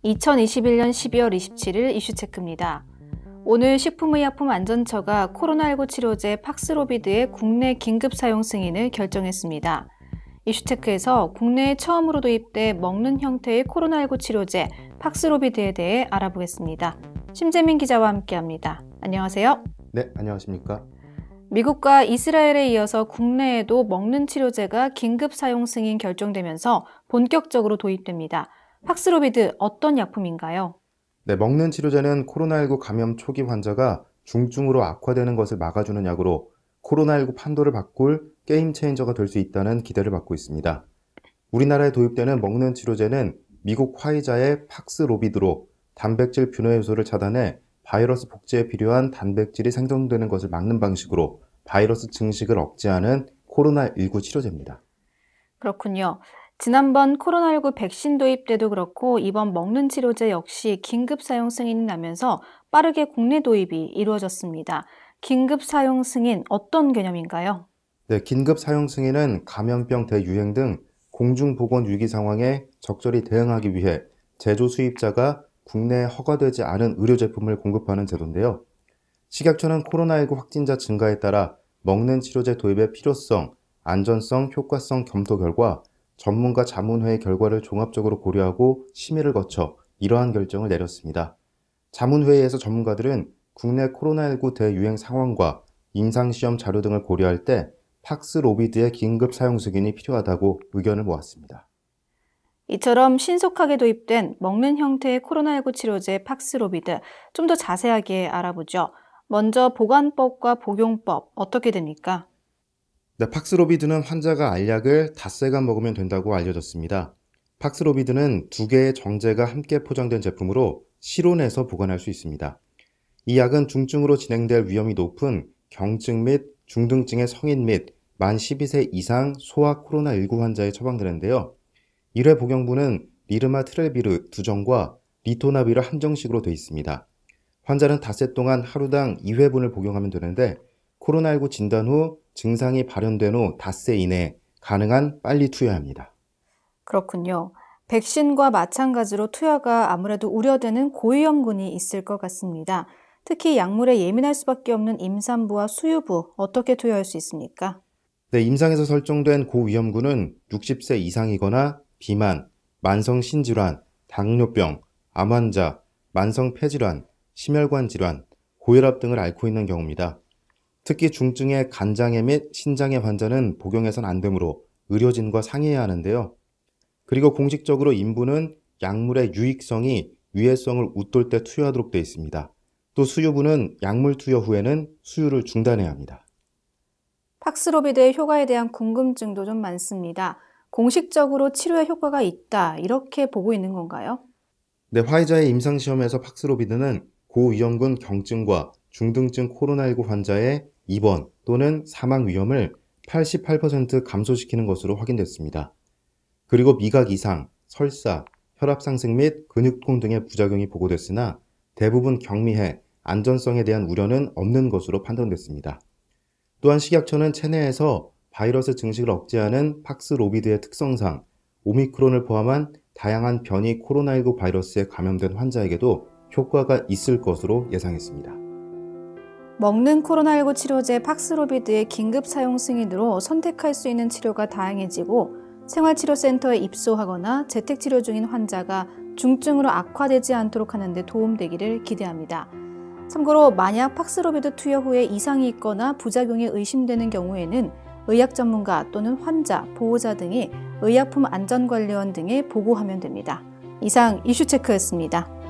2021년 12월 27일 이슈체크입니다. 오늘 식품의약품안전처가 코로나19 치료제 팍스로비드의 국내 긴급 사용 승인을 결정했습니다. 이슈체크에서 국내에 처음으로 도입돼 먹는 형태의 코로나19 치료제 팍스로비드에 대해 알아보겠습니다. 심재민 기자와 함께합니다. 안녕하세요. 네, 안녕하십니까. 미국과 이스라엘에 이어서 국내에도 먹는 치료제가 긴급 사용 승인 결정되면서 본격적으로 도입됩니다. 팍스로비드 어떤 약품인가요? 네, 먹는 치료제는 코로나19 감염 초기 환자가 중증으로 악화되는 것을 막아주는 약으로 코로나19 판도를 바꿀 게임 체인저가 될 수 있다는 기대를 받고 있습니다. 우리나라에 도입되는 먹는 치료제는 미국 화이자의 팍스로비드로 단백질 분해 요소를 차단해 바이러스 복제에 필요한 단백질이 생성되는 것을 막는 방식으로 바이러스 증식을 억제하는 코로나19 치료제입니다. 그렇군요. 지난번 코로나19 백신 도입 때도 그렇고 이번 먹는 치료제 역시 긴급 사용 승인이 나면서 빠르게 국내 도입이 이루어졌습니다. 긴급 사용 승인 어떤 개념인가요? 네, 긴급 사용 승인은 감염병 대유행 등 공중보건 위기 상황에 적절히 대응하기 위해 제조 수입자가 국내에 허가되지 않은 의료 제품을 공급하는 제도인데요. 식약처는 코로나19 확진자 증가에 따라 먹는 치료제 도입의 필요성, 안전성, 효과성 검토 결과 전문가 자문회의 결과를 종합적으로 고려하고 심의를 거쳐 이러한 결정을 내렸습니다. 자문회의에서 전문가들은 국내 코로나19 대유행 상황과 임상시험 자료 등을 고려할 때 팍스로비드의 긴급 사용 승인이 필요하다고 의견을 모았습니다. 이처럼 신속하게 도입된 먹는 형태의 코로나19 치료제 팍스로비드 좀 더 자세하게 알아보죠. 먼저 보관법과 복용법 어떻게 됩니까? 네, 팍스로비드는 환자가 알약을 닷새간 먹으면 된다고 알려졌습니다. 팍스로비드는 2개의 정제가 함께 포장된 제품으로 실온에서 보관할 수 있습니다. 이 약은 중증으로 진행될 위험이 높은 경증 및 중등증의 성인 및 만 12세 이상 소아 코로나19 환자에 처방되는데요. 1회 복용분은 리르마트렐비르 2정과 리토나비르 1정씩으로 되어 있습니다. 환자는 닷새 동안 하루당 2회분을 복용하면 되는데 코로나19 진단 후 증상이 발현된 후 닷새 이내에 가능한 빨리 투여해야 합니다. 그렇군요. 백신과 마찬가지로 투여가 아무래도 우려되는 고위험군이 있을 것 같습니다. 특히 약물에 예민할 수밖에 없는 임산부와 수유부 어떻게 투여할 수 있습니까? 네, 임상에서 설정된 고위험군은 60세 이상이거나 비만, 만성 신질환, 당뇨병, 암 환자, 만성 폐질환, 심혈관 질환, 고혈압 등을 앓고 있는 경우입니다. 특히 중증의 간장애 및 신장애 환자는 복용해서는 안 되므로 의료진과 상의해야 하는데요. 그리고 공식적으로 인부는 약물의 유익성이 위해성을 웃돌 때 투여하도록 되어 있습니다. 또 수유부는 약물 투여 후에는 수유를 중단해야 합니다. 팍스로비드의 효과에 대한 궁금증도 좀 많습니다. 공식적으로 치료에 효과가 있다 이렇게 보고 있는 건가요? 네, 화이자의 임상시험에서 팍스로비드는 고위험군 경증과 중등증 코로나19 환자의 입원 또는 사망 위험을 88% 감소시키는 것으로 확인됐습니다. 그리고 미각 이상, 설사, 혈압 상승 및 근육통 등의 부작용이 보고됐으나 대부분 경미해 안전성에 대한 우려는 없는 것으로 판단됐습니다. 또한 식약처는 체내에서 바이러스 증식을 억제하는 팍스로비드의 특성상 오미크론을 포함한 다양한 변이 코로나19 바이러스에 감염된 환자에게도 효과가 있을 것으로 예상했습니다. 먹는 코로나19 치료제 팍스로비드의 긴급 사용 승인으로 선택할 수 있는 치료가 다양해지고 생활치료센터에 입소하거나 재택치료 중인 환자가 중증으로 악화되지 않도록 하는 데 도움되기를 기대합니다. 참고로 만약 팍스로비드 투여 후에 이상이 있거나 부작용이 의심되는 경우에는 의학 전문가 또는 환자, 보호자 등이 의약품 안전관리원 등에 보고하면 됩니다. 이상 이슈체크였습니다.